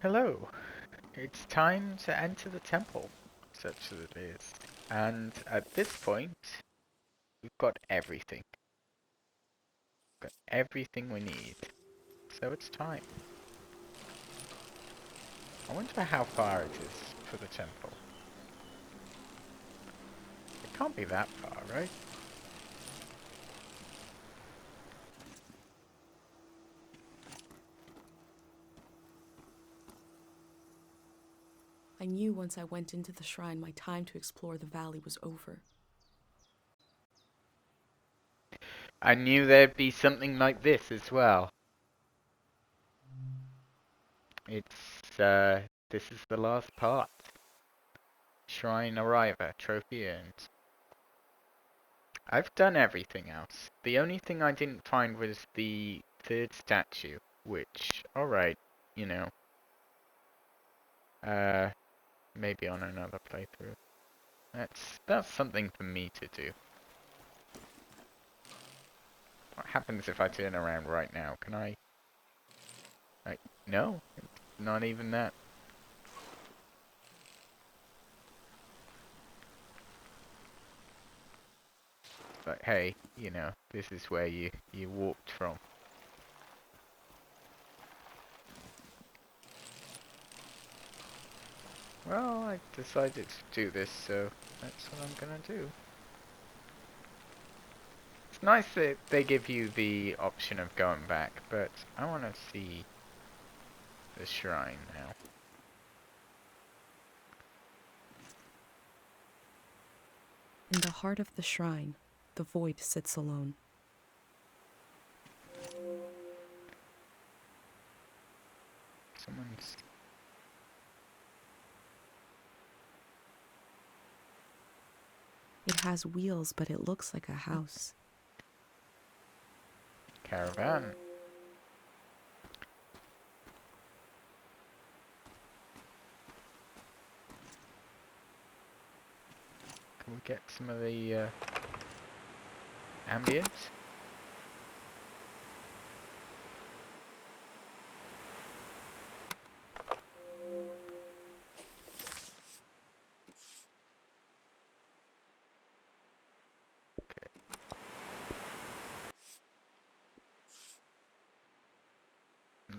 Hello. It's time to enter the temple, such as it is. And at this point, we've got everything. Got everything we need. So it's time. I wonder how far it is for the temple. It can't be that far, right? I knew once I went into the shrine my time to explore the valley was over. I knew there'd be something like this as well. This is the last part. Shrine Arriver, trophy earned. I've done everything else. The only thing I didn't find was the third statue, which, alright, you know, uh, maybe on another playthrough. That's something for me to do. What happens if I turn around right now? Can I? Like, no, not even that. But hey, you know, this is where you walked from. Well, I decided to do this, so that's what I'm gonna do. It's nice that they give you the option of going back, but I want to see the shrine now. In the heart of the shrine, the void sits alone. Someone's It has wheels, but it looks like a house. caravan. Can we get some of the ambience?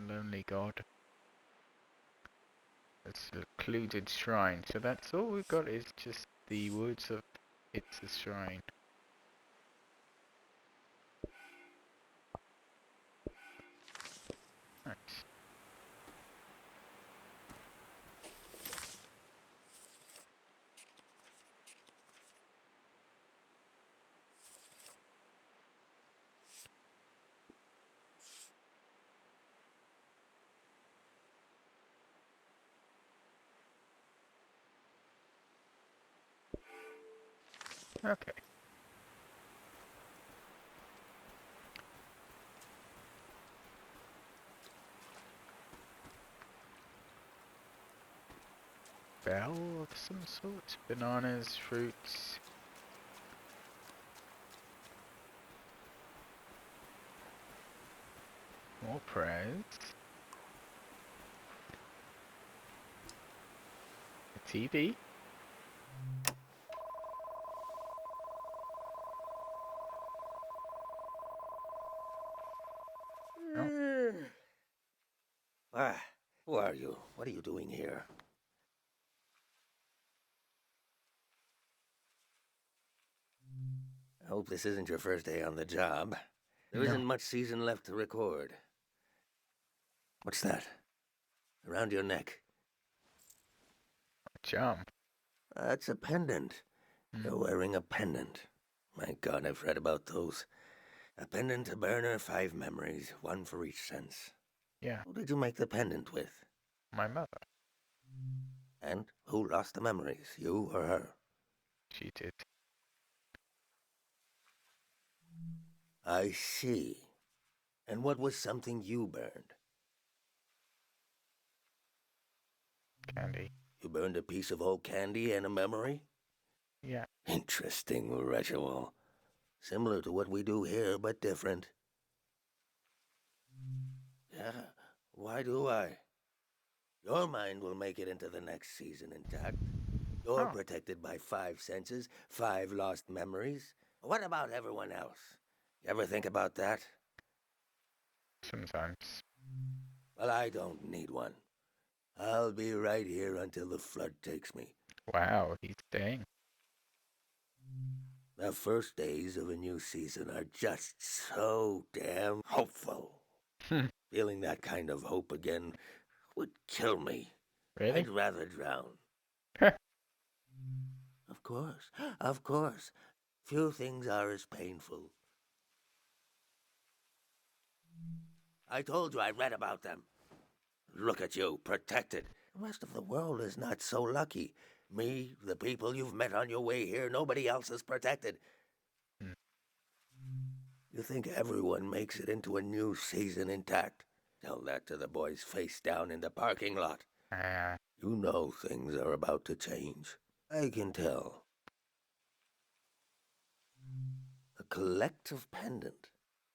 Lonely God. A secluded shrine. So that's all we've got is just the words of it's a shrine. Nice. Okay. Bell of some sort. Bananas, fruits. More prayers. A TV. Oh, Ah, who are you? What are you doing here? I hope this isn't your first day on the job. There no. isn't much season left to record. What's that? Around your neck? Charm. It's a pendant. Hmm. You're wearing a pendant. My God, I've read about those. A pendant to burner, 5 memories, one for each sense. Yeah, Who did you make the pendant with? my mother. And who lost the memories, you or her? She did. I see. And what was something you burned? Candy. You burned a piece of old candy and a memory? Yeah. Interesting ritual. Similar to what we do here, but different. Yeah, why do I? Your mind will make it into the next season intact. You're Oh, protected by 5 senses, 5 lost memories. What about everyone else? You ever think about that? sometimes. Well, I don't need one. I'll be right here until the flood takes me. Wow, he's staying. The first days of a new season are just so damn hopeful. Feeling that kind of hope again would kill me. Really? I'd rather drown. Of course, of course. Few things are as painful. I told you I read about them. Look at you, protected. The rest of the world is not so lucky. Me, the people you've met on your way here, nobody else is protected. Hmm. You think everyone makes it into a new season intact? Tell that to the boys face down in the parking lot. Ah, You know things are about to change. I can tell. A collective pendant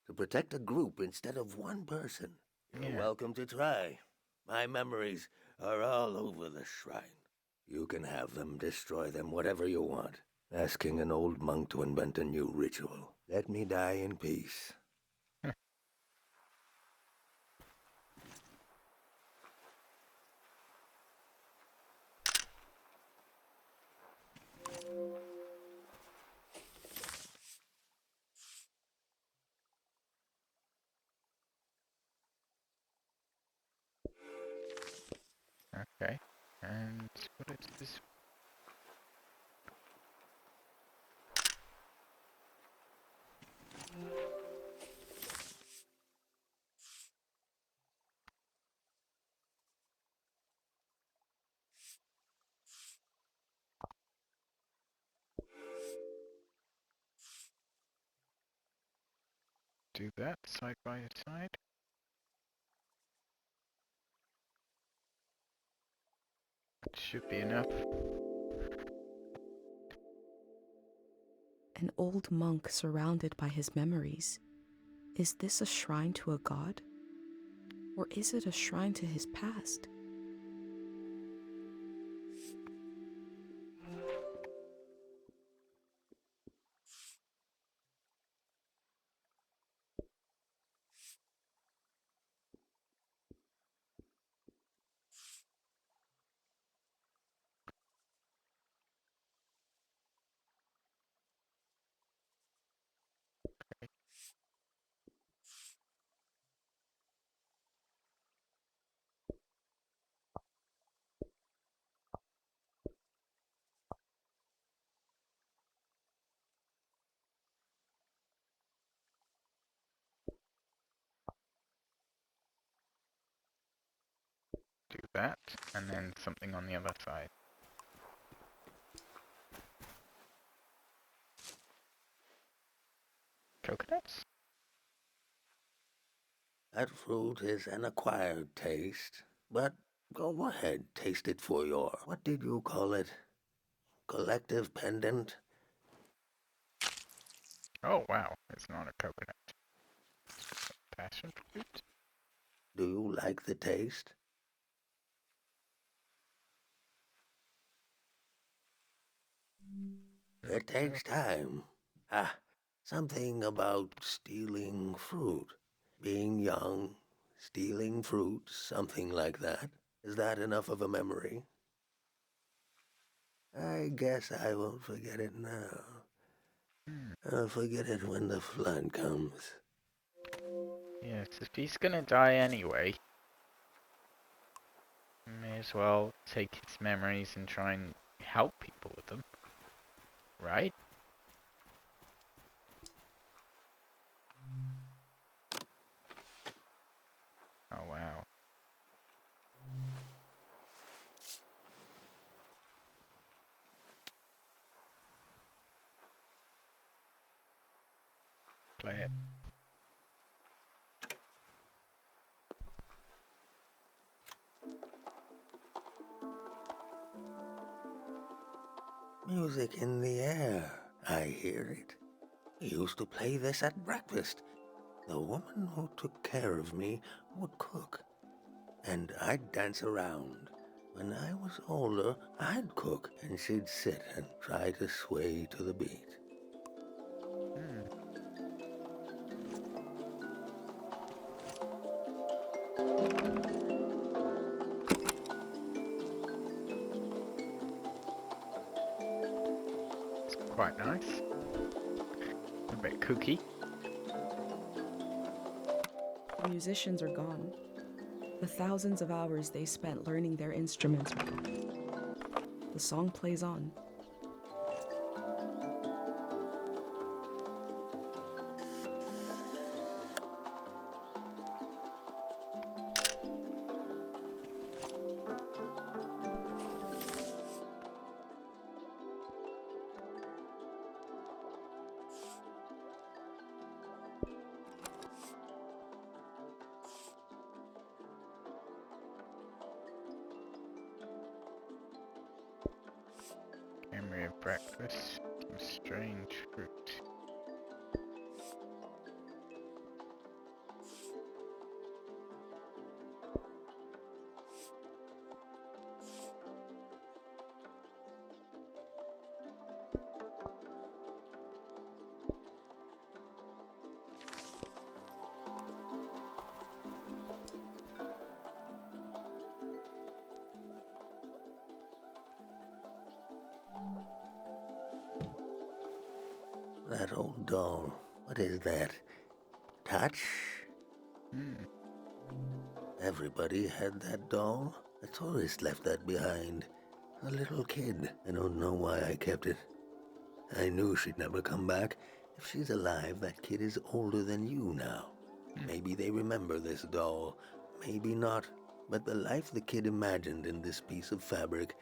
to protect a group instead of one person. You're yeah. welcome to try. My memories are all over the shrine. You can have them, destroy them, whatever you want. Asking an old monk to invent a new ritual. Let me die in peace. Okay. And what is this? Do that side by side. That should be enough. An old monk surrounded by his memories. Is this a shrine to a god? Or is it a shrine to his past? Do that, and then something on the other side. Coconuts? That fruit is an acquired taste, but go ahead, taste it for your, what did you call it? Collective pendant? Oh wow, it's not a coconut. Passion fruit? Do you like the taste? It takes time. Ah, something about stealing fruit. Being young, stealing fruit, something like that. Is that enough of a memory? I guess I won't forget it now. Hmm. I'll forget it when the flood comes. Yes, if he's gonna die anyway, may as well take his memories and try and help people with them, right? Oh wow. Play it. Music in the air. I hear it. We used to play this at breakfast. The woman who took care of me would cook, and I'd dance around. When I was older, I'd cook and she'd sit and try to sway to the beat. Hmm. It's quite nice. A bit kooky. The musicians are gone. The thousands of hours they spent learning their instruments are gone. The song plays on. Memory of breakfast. Some strange fruit. That old doll. What is that? Touch? Hmm. Everybody had that doll. A tourist left that behind. A little kid. I don't know why I kept it. I knew she'd never come back. If she's alive, that kid is older than you now. Maybe they remember this doll. Maybe not. But the life the kid imagined in this piece of fabric,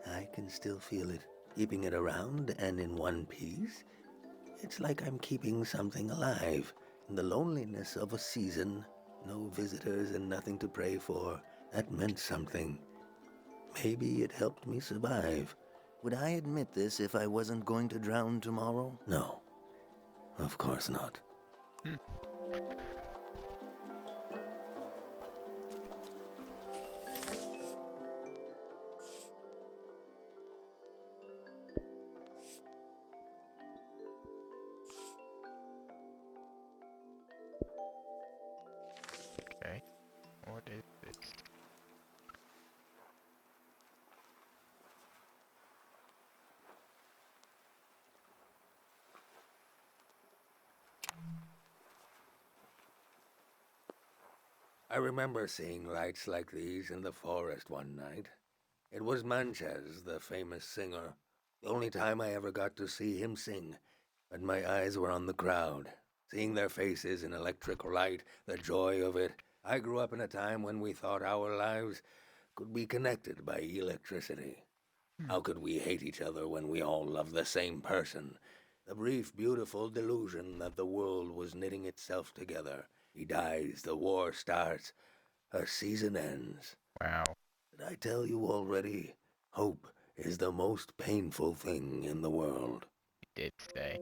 I can still feel it. Keeping it around and in one piece, it's like I'm keeping something alive. In the loneliness of a season, no visitors and nothing to pray for, that meant something. Maybe it helped me survive. Would I admit this if I wasn't going to drown tomorrow? No. Of course not. Hmm. Okay. What is this? I remember seeing lights like these in the forest one night. It was Manches, the famous singer. The only time I ever got to see him sing. But my eyes were on the crowd. Seeing their faces in electric light, the joy of it. I grew up in a time when we thought our lives could be connected by electricity. How could we hate each other when we all love the same person? The brief, beautiful delusion that the world was knitting itself together. He dies, the war starts, a season ends. Wow. Did I tell you already? Hope is the most painful thing in the world. You did say.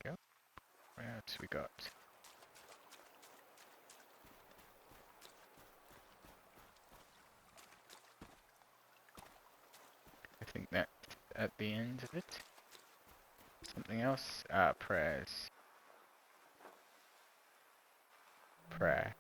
Go. What else we got? I think that's at the end of it. Something else? Ah, prayers. Prayer.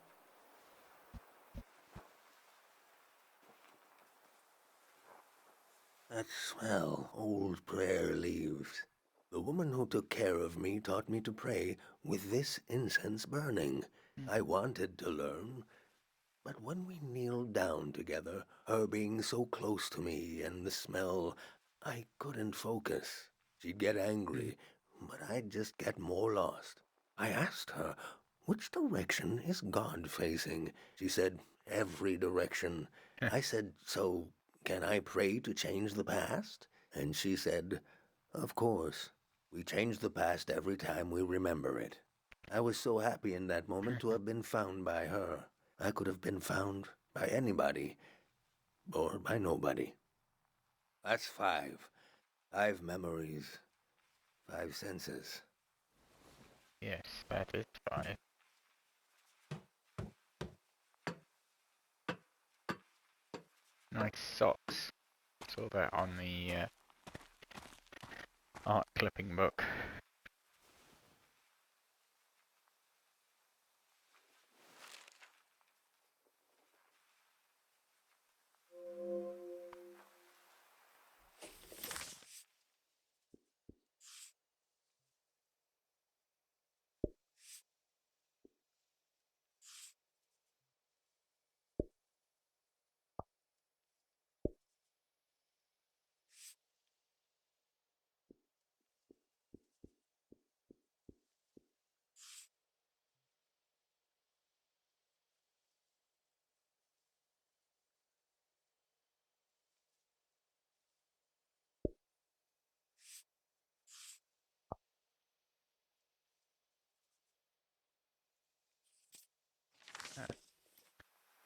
That swell, old prayer leaves. The woman who took care of me taught me to pray with this incense burning. I wanted to learn, but when we kneeled down together, her being so close to me and the smell, I couldn't focus. She'd get angry, but I'd just get more lost. I asked her, which direction is God facing? She said, every direction. I said, so can I pray to change the past? And she said, of course. We change the past every time we remember it. I was so happy in that moment to have been found by her. I could have been found by anybody, or by nobody. That's 5. 5 memories, 5 senses. Yes, that is 5. Nice socks. Saw that on the art clipping book.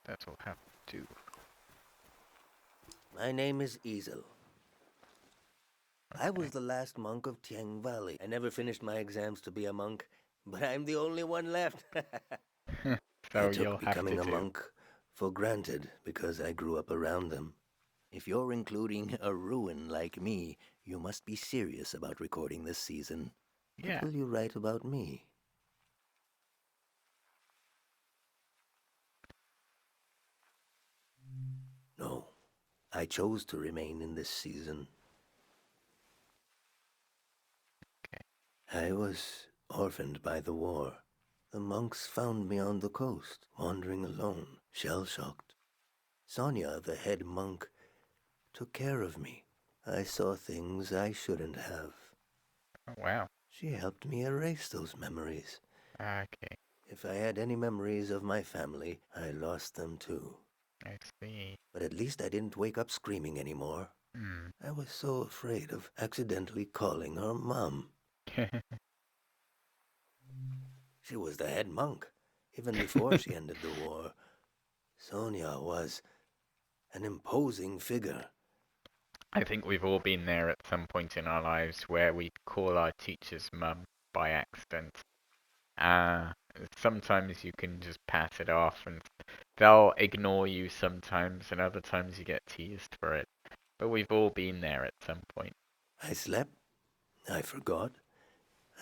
That'll have to do. My name is Easel. I was the last monk of Tiang Valley. I never finished my exams to be a monk, but I'm the only one left. I So you'll took have to becoming a do. monk for granted because I grew up around them. If you're including a ruin like me, you must be serious about recording this season. Yeah. What will you write about me? No, I chose to remain in this season. Okay. I was orphaned by the war. The monks found me on the coast, wandering alone, shell-shocked. Sonia, the head monk, took care of me. I saw things I shouldn't have. Oh, wow. She helped me erase those memories. Okay. If I had any memories of my family, I lost them too. I see. But at least I didn't wake up screaming anymore. I was so afraid of accidentally calling her Mom. She was the head monk, even before she ended the war. Sonia was an imposing figure. I think we've all been there at some point in our lives where we call our teachers mum by accident. Uh, Sometimes you can just pass it off and they'll ignore you sometimes, and other times you get teased for it. But we've all been there at some point. I slept, I forgot,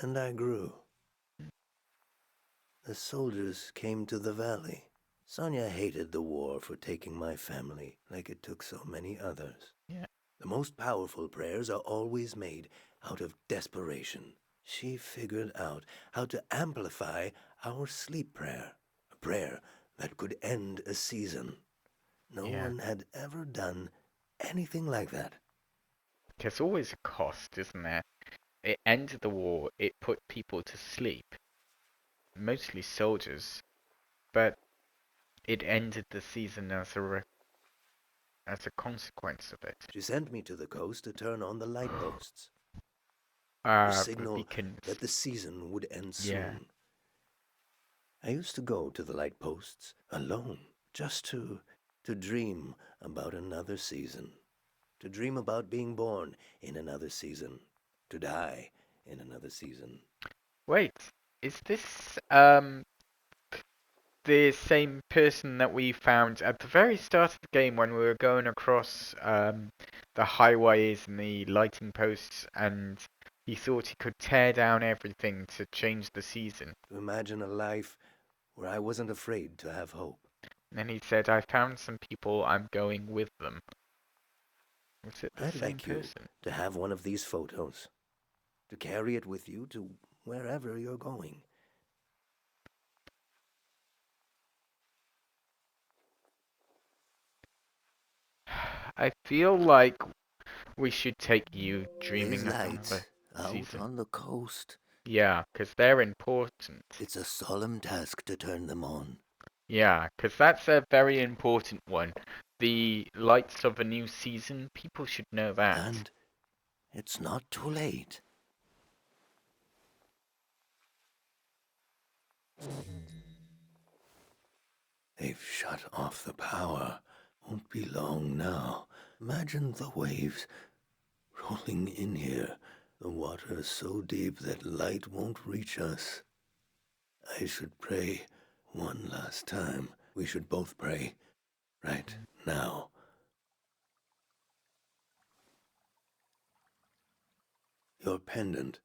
and I grew. The soldiers came to the valley. Sonia hated the war for taking my family like it took so many others. Yeah. The most powerful prayers are always made out of desperation. She figured out how to amplify our sleep prayer, a prayer that could end a season. No Yeah. one had ever done anything like that. There's always a cost, isn't there? It ended the war, it put people to sleep, mostly soldiers, but it ended the season as a consequence of it. She sent me to the coast to turn on the light posts, to The signal beacons. that the season would end Yeah. soon. I used to go to the light posts alone, just to dream about another season, to dream about being born in another season, to die in another season. Wait, is this the same person that we found at the very start of the game when we were going across the highways and the lighting posts, and he thought he could tear down everything to change the season? To imagine a life where I wasn't afraid to have hope. And then he said, I found some people, I'm going with them. Was it the I'd same like you person? to have one of these photos, to carry it with you to wherever you're going. I feel like we should take you These dreaming of another lights out season. on the coast, Yeah, 'cause they're important. it's a solemn task to turn them on. Yeah, 'cause that's a very important one. The lights of a new season, people should know that. And it's not too late. They've shut off the power. Won't be long now. Imagine the waves rolling in here. The water so deep that light won't reach us. I should pray one last time. We should both pray right now. Your pendant,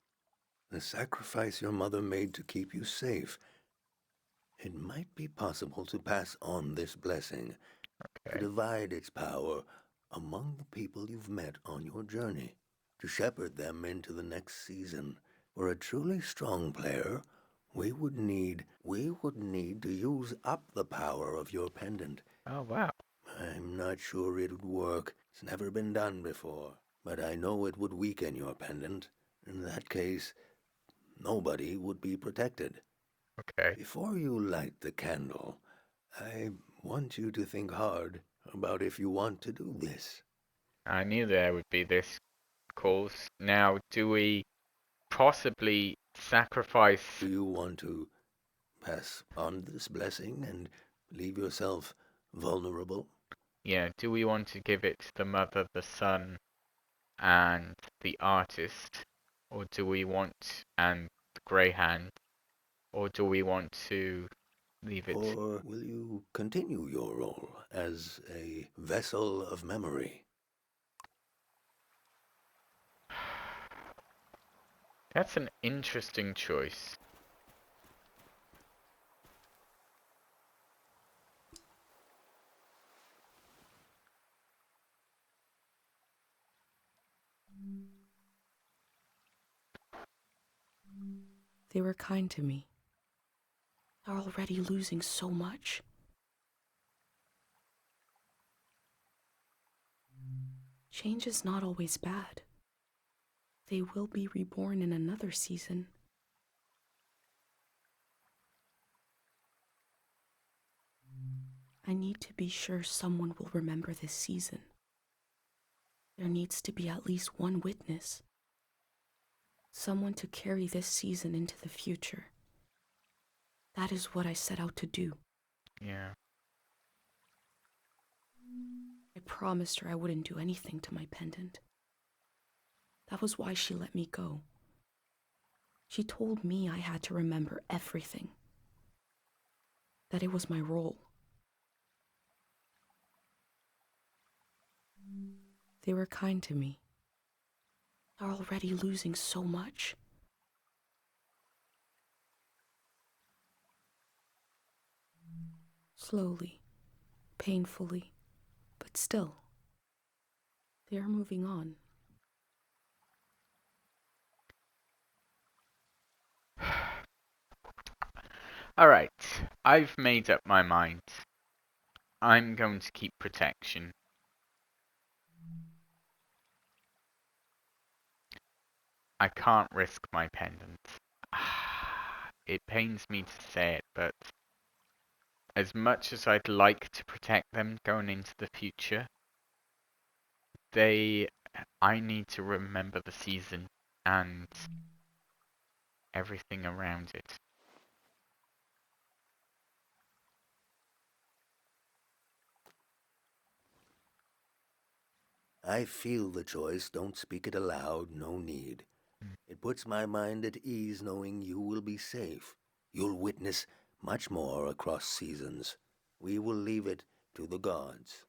the sacrifice your mother made to keep you safe. It might be possible to pass on this blessing, to Okay. divide its power among the people you've met on your journey, to shepherd them into the next season. For a truly strong player, we would need to use up the power of your pendant. Oh, wow. I'm not sure it would work. It's never been done before. But I know it would weaken your pendant. In that case, nobody would be protected. Okay. Before you light the candle, I want you to think hard about if you want to do this. I knew there would be this course. Now, do we possibly sacrifice? Do you want to pass on this blessing and leave yourself vulnerable? Yeah, do we want to give it to the mother, the son, and the artist? Or do we want, and the Greyhound? Or do we want to leave it? Or will you continue your role as a vessel of memory? That's an interesting choice. They were kind to me. They're already losing so much. Change is not always bad. They will be reborn in another season. I need to be sure someone will remember this season. There needs to be at least one witness. Someone to carry this season into the future. That is what I set out to do. Yeah. I promised her I wouldn't do anything to my pendant. That was why she let me go. She told me I had to remember everything. That it was my role. They were kind to me. They're already losing so much. Slowly, painfully, but still, they are moving on. Alright, I've made up my mind. I'm going to keep protection. I can't risk my pendant. It pains me to say it, but as much as I'd like to protect them going into the future, I need to remember the season and everything around it. I feel the choice. Don't speak it aloud. No need. It puts my mind at ease knowing you will be safe. You'll witness much more across seasons. We will leave it to the gods.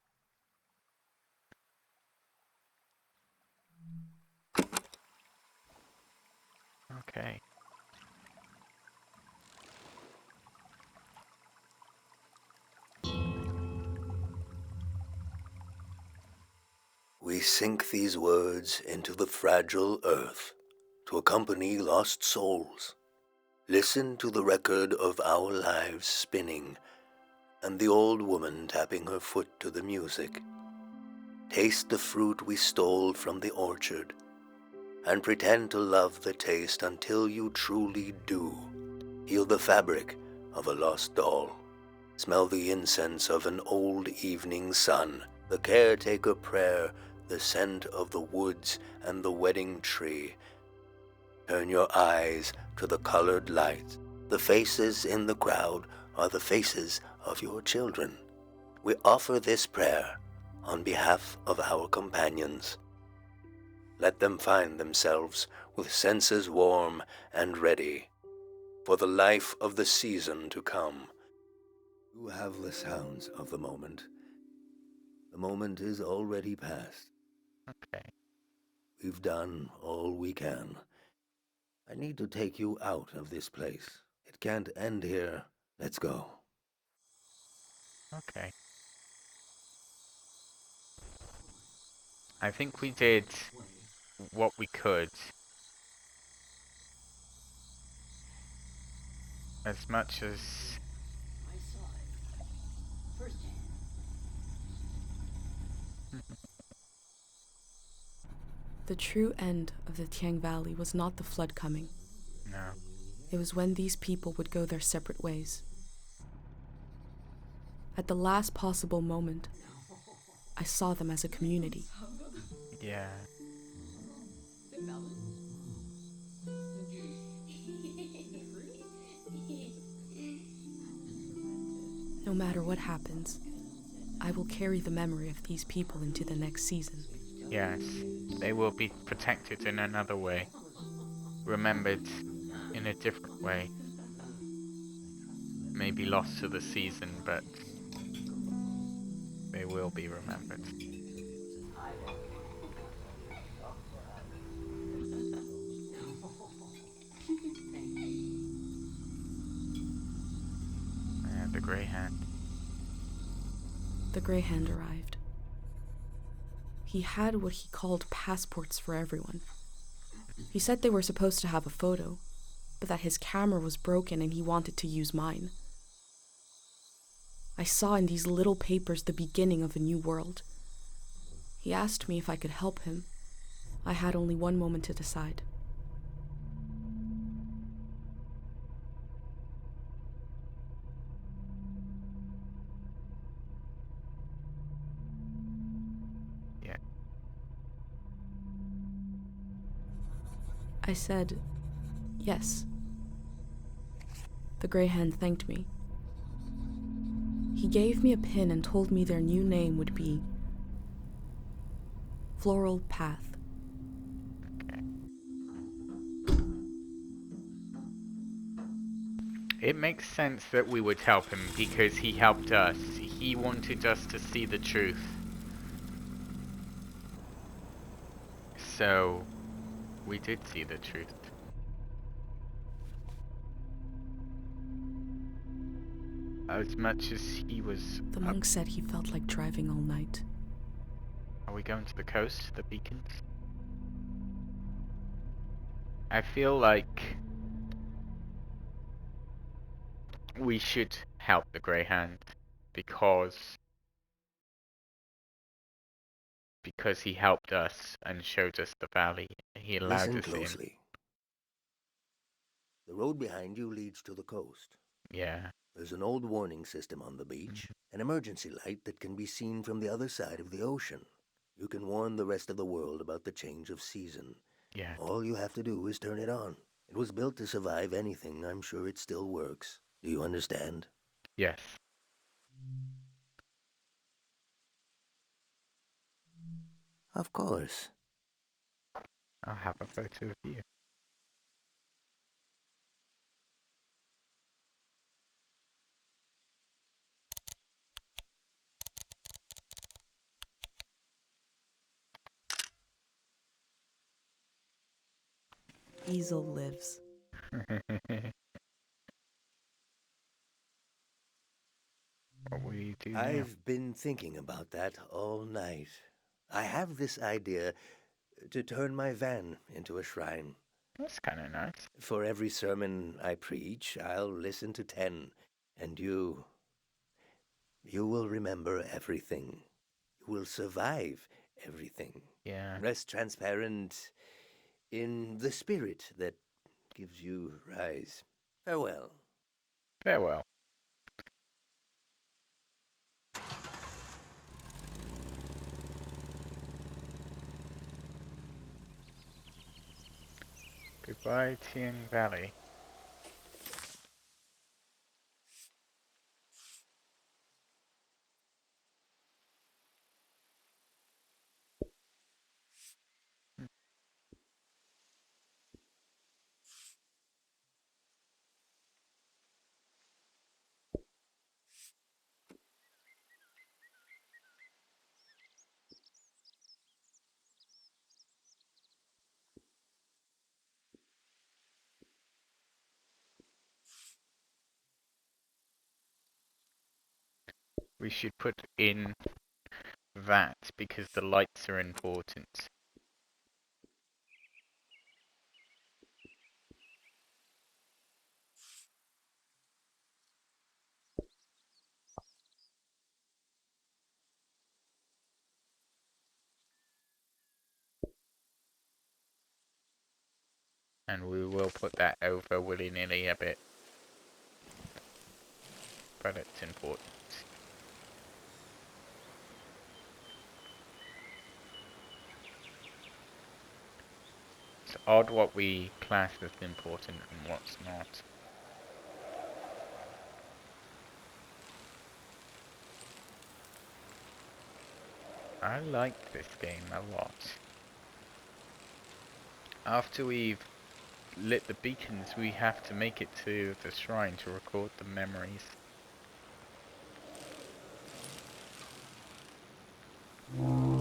Okay. We sink these words into the fragile earth to accompany lost souls. Listen to the record of our lives spinning and the old woman tapping her foot to the music. Taste the fruit we stole from the orchard and pretend to love the taste until you truly do. Feel the fabric of a lost doll. Smell the incense of an old evening sun, the caretaker prayer, the scent of the woods and the wedding tree. Turn your eyes to the colored lights. The faces in the crowd are the faces of your children. we offer this prayer on behalf of our companions. Let them find themselves with senses warm and ready for the life of the season to come. You have the sounds of the moment. The moment is already past. Okay. We've done all we can. I need to take you out of this place. It can't end here. Let's go. Okay. I think we did what we could. As much as... The true end of the Tiang Valley was not the flood coming. No. It was when these people would go their separate ways. At the last possible moment, I saw them as a community. Yeah. No matter what happens, I will carry the memory of these people into the next season. Yes. They will be protected in another way. Remembered in a different way. Maybe lost to the season, but they will be remembered. The Grey Hand. The Grey Hand arrived. He had what he called passports for everyone. He said they were supposed to have a photo, but that his camera was broken and he wanted to use mine. I saw in these little papers the beginning of a new world. He asked me if I could help him. I had only one moment to decide. Yeah. I said, yes. The Grey Hand thanked me. He gave me a pin and told me their new name would be Floral Path. Okay. It makes sense that we would help him because he helped us. He wanted us to see the truth. So, we did see the truth. As much as he was... The monk said he felt like driving all night. Are we going to the coast, the beacons? I feel like we should help the Grey Hand because he helped us and showed us the valley. He allowed Listen us in. closely. The road behind you leads to the coast. Yeah. There's an old warning system on the beach, an emergency light that can be seen from the other side of the ocean. You can warn the rest of the world about the change of season. Yeah. All you have to do is turn it on. It was built to survive anything. I'm sure it still works. Do you understand? Yes. Of course. I'll have a photo of you. Easel lives. What will you do now? I've been thinking about that all night. I have this idea to turn my van into a shrine. That's kind of nice. For every sermon I preach, I'll listen to 10, and you will remember everything. You will survive everything. Yeah. Rest transparent in the spirit that gives you rise. Farewell. Farewell. Goodbye, Tian Valley. we should put in that because the lights are important. And we will put that over willy-nilly a bit. But it's important. It's odd what we class as important and what's not. I like this game a lot. After we've lit the beacons, we have to make it to the shrine to record the memories. Wow.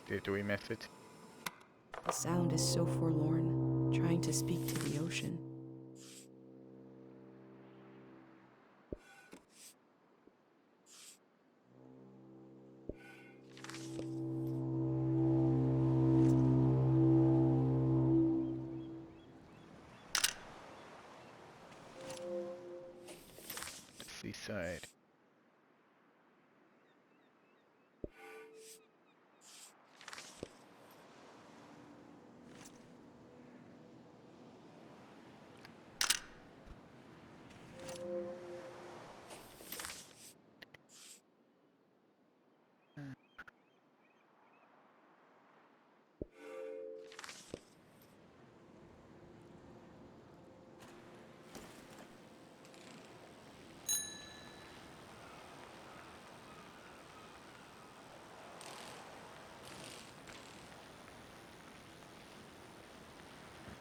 Did we miss it? The sound is so forlorn, trying to speak to the ocean. Seaside.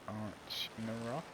Arch in the rock.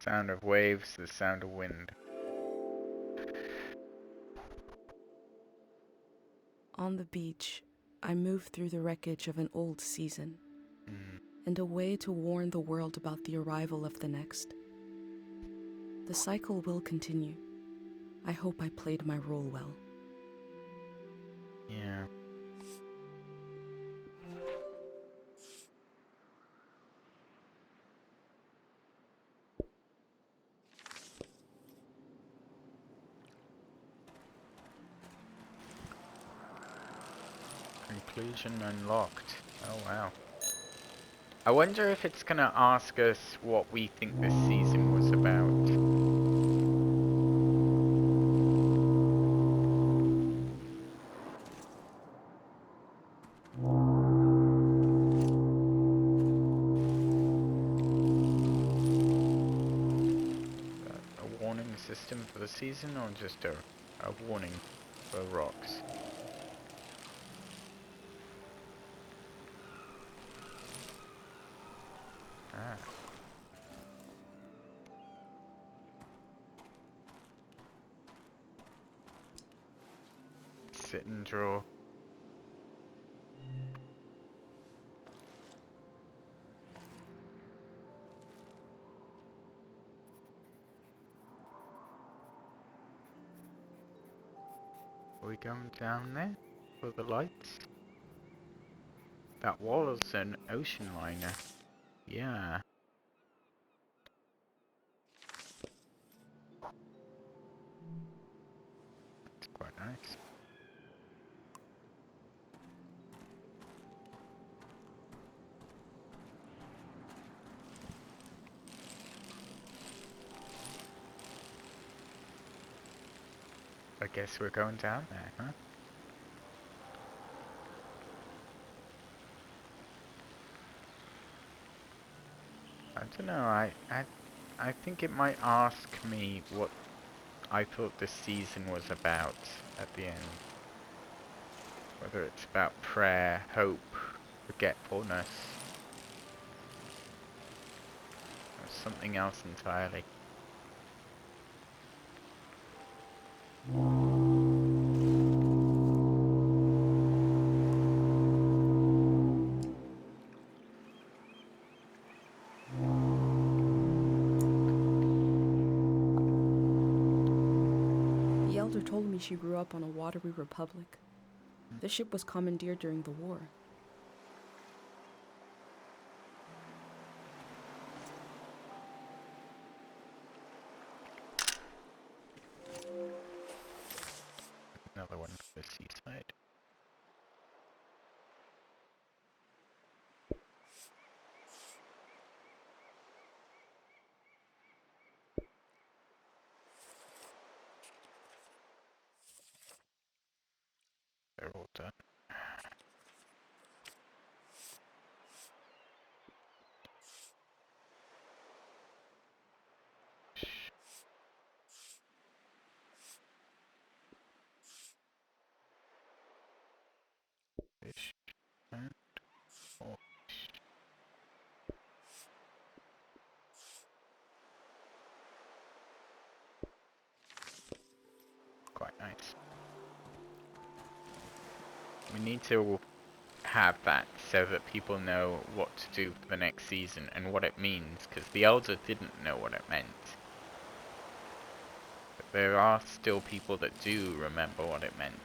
Sound of waves, the sound of wind. On the beach, I move through the wreckage of an old season, and a way to warn the world about the arrival of the next. The cycle will continue. I hope I played my role well. Yeah. Conclusion unlocked. Oh wow. I wonder if it's gonna ask us what we think this season was about. A warning system for the season or just a warning for rocks? Ah. Sit and draw. Are we going down there for the lights? That was an ocean liner. Yeah. It's quite nice. I guess we're going down there, huh? I don't know, I think it might ask me what I thought this season was about at the end. Whether it's about prayer, hope, forgetfulness, or something else entirely. The elder told me she grew up on a watery republic. The ship was commandeered during the war. Another one for the seaside. They're all done. Fish and fish. Quite nice. We need to have that so that people know what to do for the next season and what it means, because the Elder didn't know what it meant. But there are still people that do remember what it meant.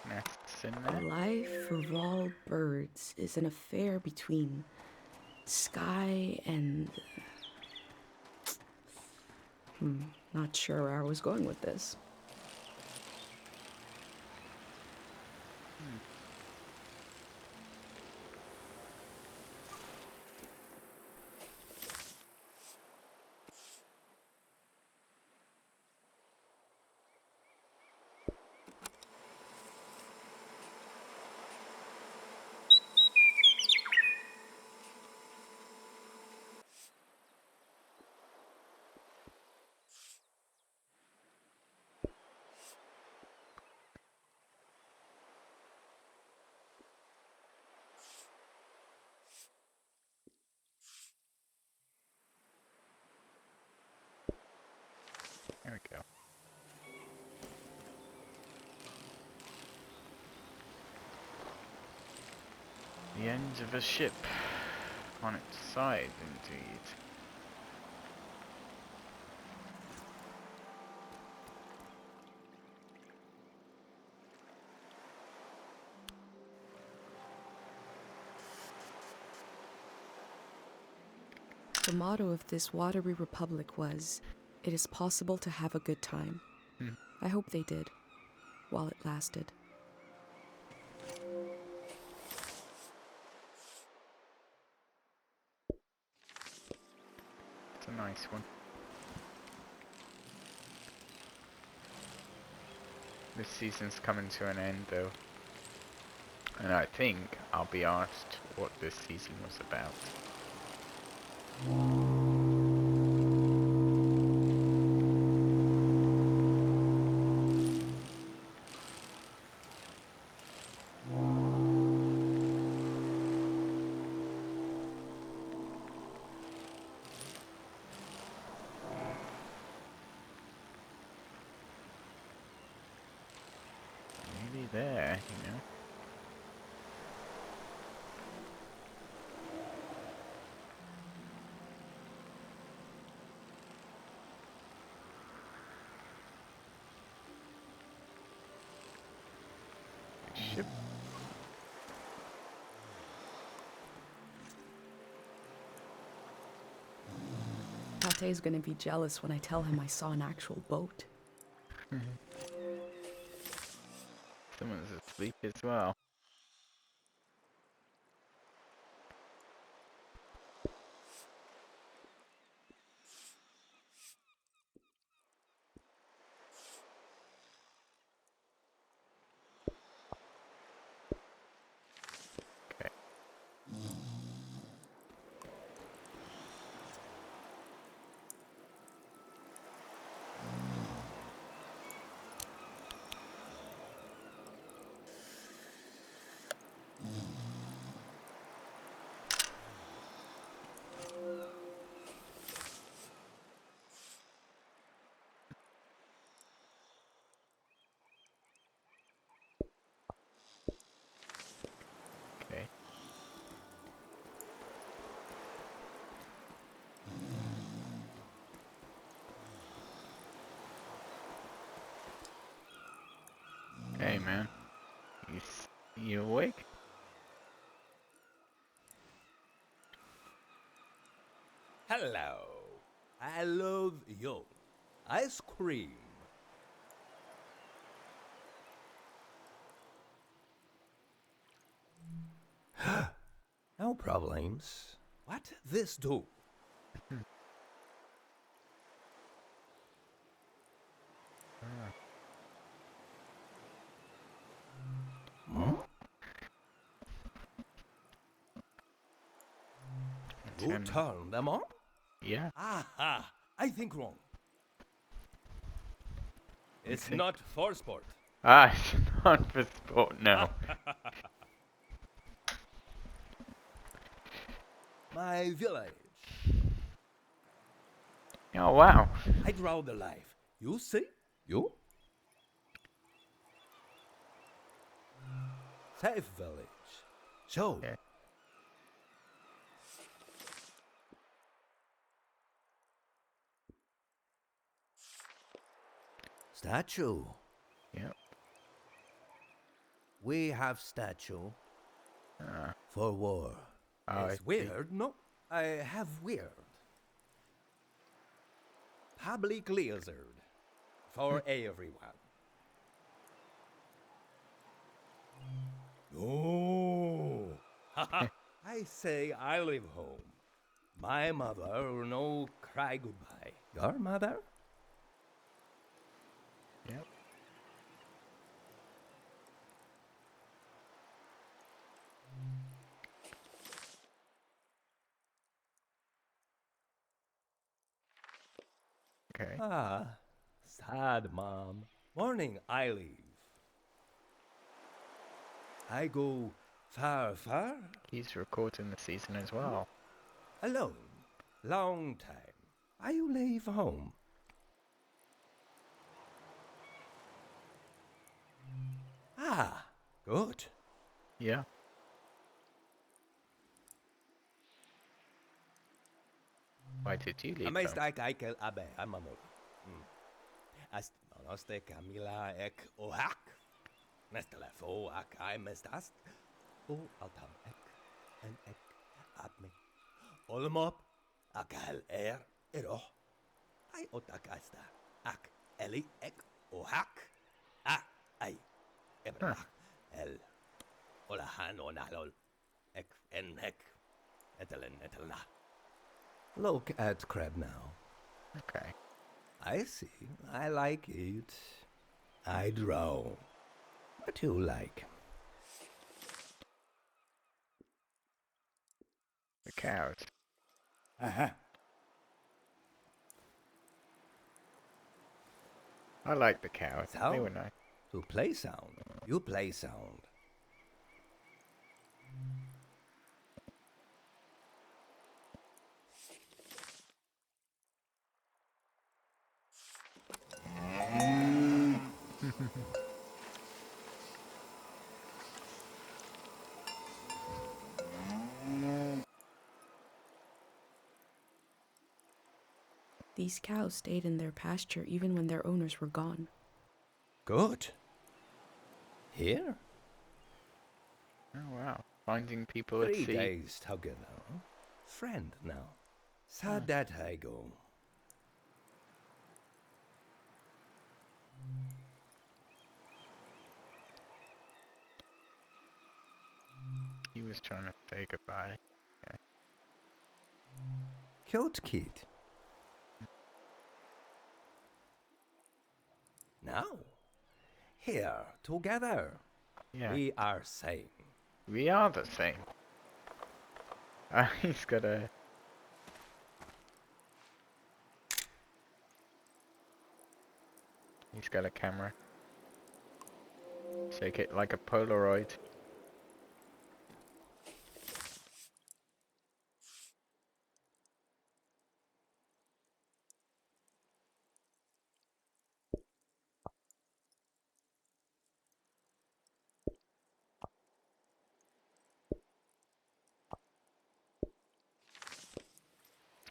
Nests in The there. life of all birds is an affair between sky and... not sure where I was going with this. There we go. The end of a ship. On its side, indeed. The motto of this watery republic was, "It is possible to have a good time." Hmm. I hope they did, while it lasted. It's a nice one. This season's coming to an end, though. And I think I'll be asked what this season was about. Maybe there, you know. Tate is gonna be jealous when I tell him I saw an actual boat. Someone's asleep as well. Okay. Okay. Hey man, you awake? Hello. I love you. Ice cream. No problems. What this do? You Ten. turn them on? Yeah. Aha! I think wrong. It's think- not for sport. Ah, it's not for sport, no. My village. Oh wow. I draw the life. You see? You? Safe village. So, Okay. Statue. Yep. We have statue Ah. for war. Oh, I it's see. weird, no? I have weird. Public lizard. For everyone. No. I say I live home. My mother no cry goodbye. Your mother? Yep. Okay. Ah, sad mom. Morning I leave. I go far, far, He's recording the season as well. alone. Long time. I leave home. Ah, good. Yeah. Why did you leave Amest home? ik aikel abe amamul. Ast monoste Camila ek ohak. Nestelefo ak I mestast. O altam ek en ek adme. Olmop akal ero. I otakasta ak eli ek ohak. A ai ebrach el olahan onalol ek en ek etelen etelna. Look at crab now. Okay. I see. I like it. I draw. What you like? The cows. Aha. I like the cows. They So? were nice. To play sound. You play sound. These cows stayed in their pasture even when their owners were gone. Good. Here? Oh wow. Finding people at 3 sea. days together. Friend now. Sad that I go. He was trying to say goodbye. Cute kid. Now, here, together, Yeah, we are same. we are the same. He's got a... He's got a camera. Take it like a Polaroid.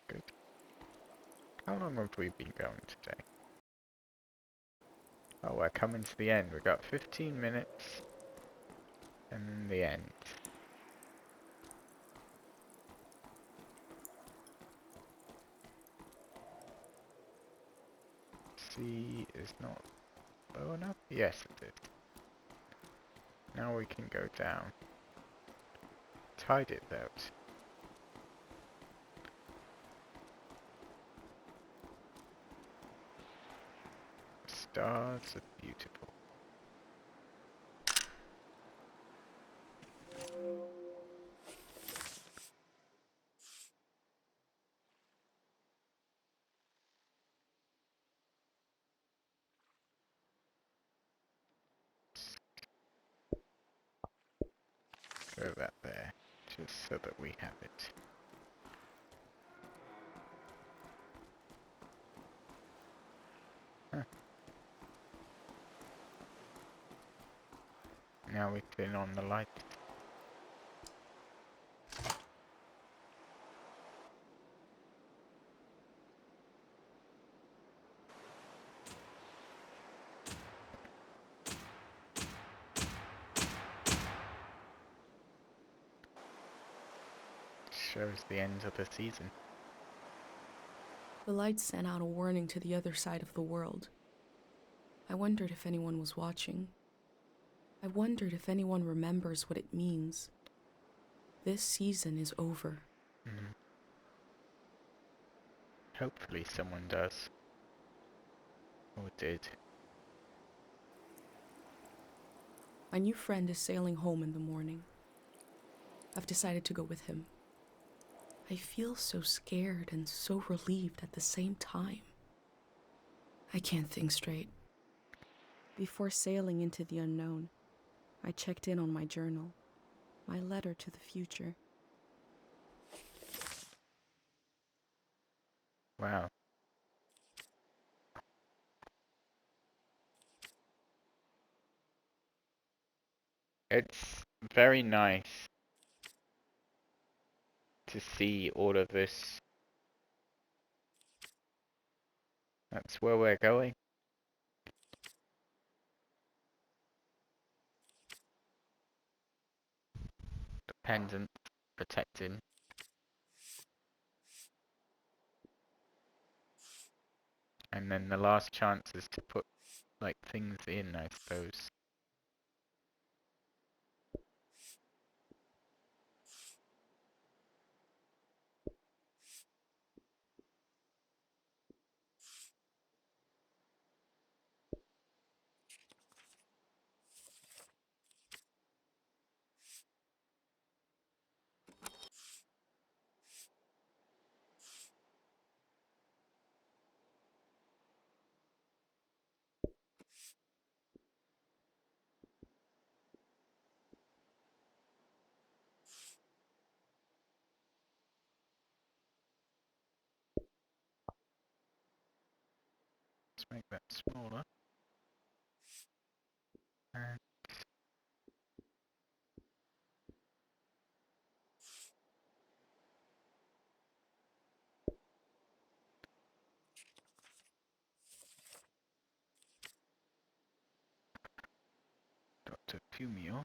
Good. How long have we been going today? Oh, we're coming to the end. We've got 15 minutes. And then the end. C is not low enough? Yes, it is. Now we can go down. Tide it out. Stars are beautiful. Throw that there, just so that we have it. Huh. Now we turn on the light. Shows the end of the season. The lights sent out a warning to the other side of the world. I wondered if anyone was watching. I wondered if anyone remembers what it means. This season is over. Mm. Hopefully someone does. Or did. My new friend is sailing home in the morning. I've decided to go with him. I feel so scared and so relieved at the same time. I can't think straight. Before sailing into the unknown, I checked in on my journal, my letter to the future. Wow. It's very nice to see all of this. That's where we're going. Dependent, protecting. And then the last chance is to put, like, things in, I suppose. Let's make that smaller. And Dr. Fumio.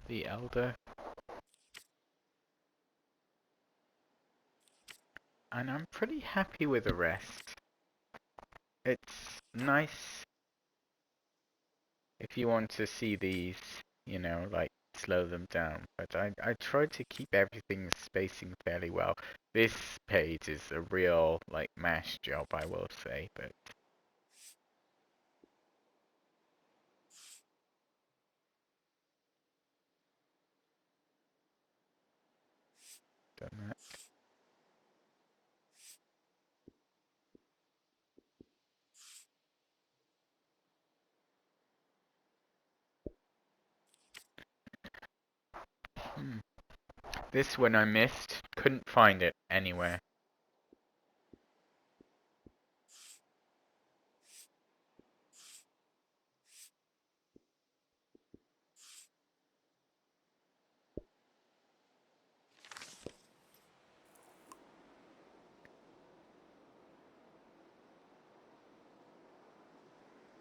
the Elder. And I'm pretty happy with the rest. It's nice if you want to see these, you know, like slow them down. But I tried to keep everything spacing fairly well. This page is a real like mash job, I will say, but done that. Hmm. This one I missed. Couldn't find it anywhere.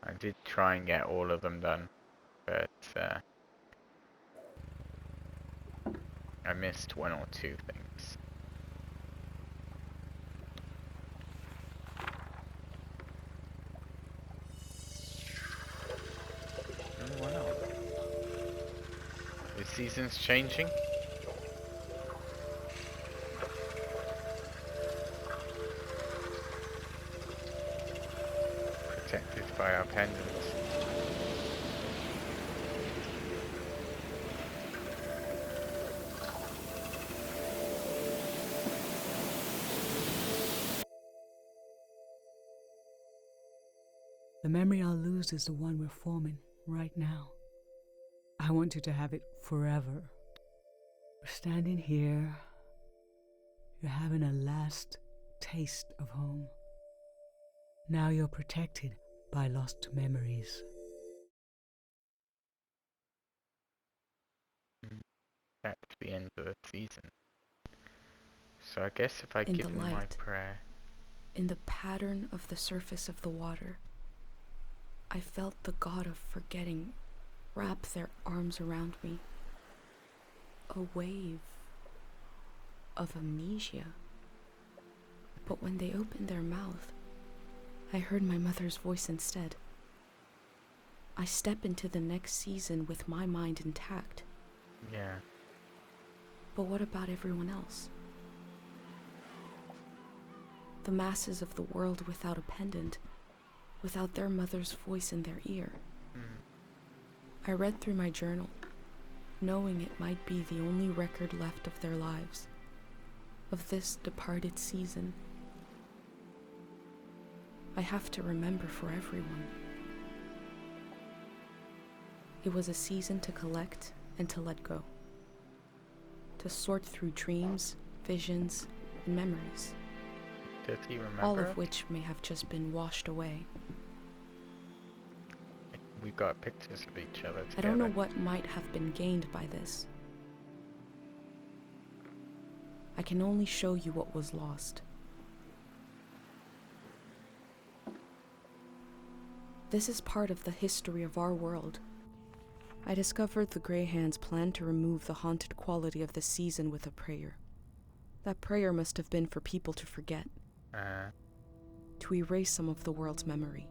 I did try and get all of them done, but I missed one or two things. Oh wow. The season's changing. Protected by our pendants. The memory I'll lose is the one we're forming right now. I want you to have it forever. We're standing here. You're having a last taste of home. Now you're protected by lost memories. That's the end of the season. So I guess if I In give the them my light. prayer. In the pattern of the surface of the water, I felt the god of forgetting wrap their arms around me. A wave of amnesia. But when they opened their mouth, I heard my mother's voice instead. I step into the next season with my mind intact. Yeah. But what about everyone else? The masses of the world without a pendant, without their mother's voice in their ear. I read through my journal, knowing it might be the only record left of their lives, of this departed season. I have to remember for everyone. It was a season to collect and to let go, to sort through dreams, visions, and memories, Does he remember? all of which may have just been washed away. We've got pictures of each other together. I don't know what might have been gained by this. I can only show you what was lost. This is part of the history of our world. I discovered the Greyhands planned to remove the haunted quality of the season with a prayer. That prayer must have been for people to forget, to erase some of the world's memory.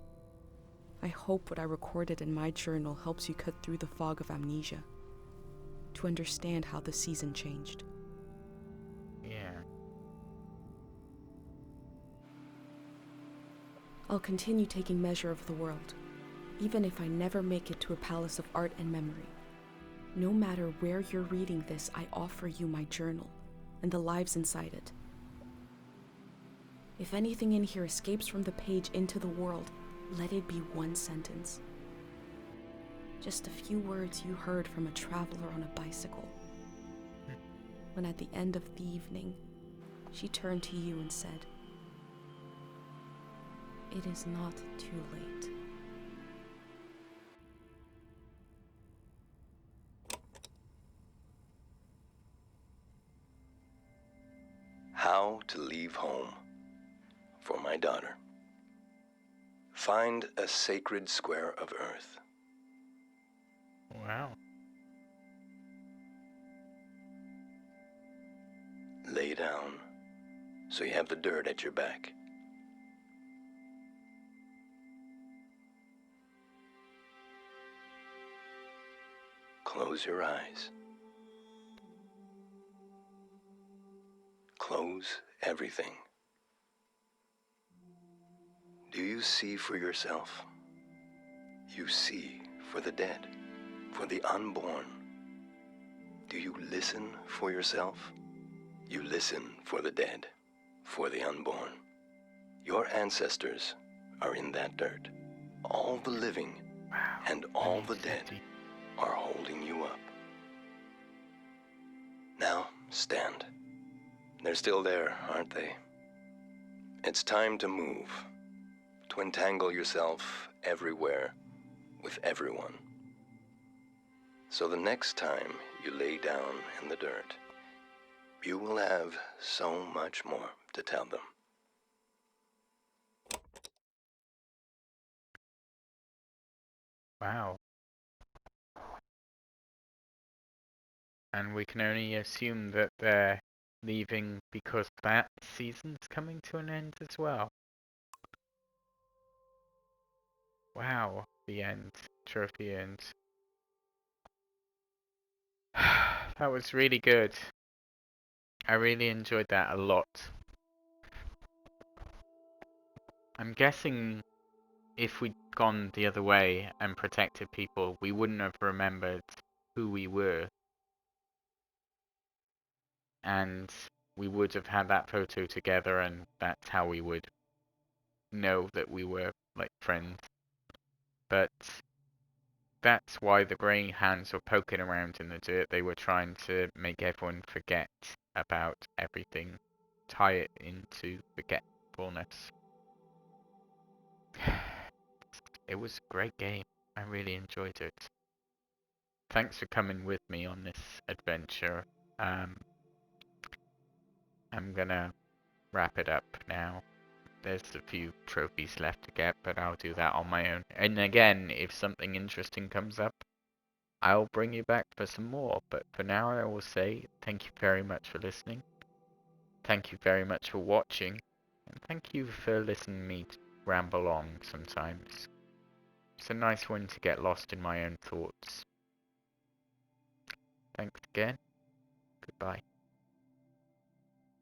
I hope what I recorded in my journal helps you cut through the fog of amnesia, to understand how the season changed. Yeah. I'll continue taking measure of the world, even if I never make it to a palace of art and memory. No matter where you're reading this, I offer you my journal and the lives inside it. If anything in here escapes from the page into the world, let it be one sentence. Just a few words you heard from a traveler on a bicycle. When at the end of the evening, she turned to you and said, "It is not too late." How to leave home. For my daughter. Find a sacred square of earth. Wow. Lay down so you have the dirt at your back. Close your eyes. Close everything. Do you see for yourself? You see for the dead, for the unborn. Do you listen for yourself? You listen for the dead, for the unborn. Your ancestors are in that dirt. All the living and all the dead are holding you up. Now, stand. They're still there, aren't they? It's time to move, to entangle yourself everywhere with everyone. So the next time you lay down in the dirt, you will have so much more to tell them. Wow. And we can only assume that they're leaving because that season's coming to an end as well. Wow, the end. Trophy end. That was really good. I really enjoyed that a lot. I'm guessing if we'd gone the other way and protected people, we wouldn't have remembered who we were. And we would have had that photo together, and that's how we would know that we were like friends. But that's why the grey hands were poking around in the dirt. They were trying to make everyone forget about everything, tie it into forgetfulness. It was a great game. I really enjoyed it. Thanks for coming with me on this adventure. I'm gonna wrap it up now. There's a few trophies left to get, but I'll do that on my own. And again, if something interesting comes up, I'll bring you back for some more. But for now, I will say thank you very much for listening. Thank you very much for watching. And thank you for listening to me ramble on sometimes. It's a nice one to get lost in my own thoughts. Thanks again. Goodbye.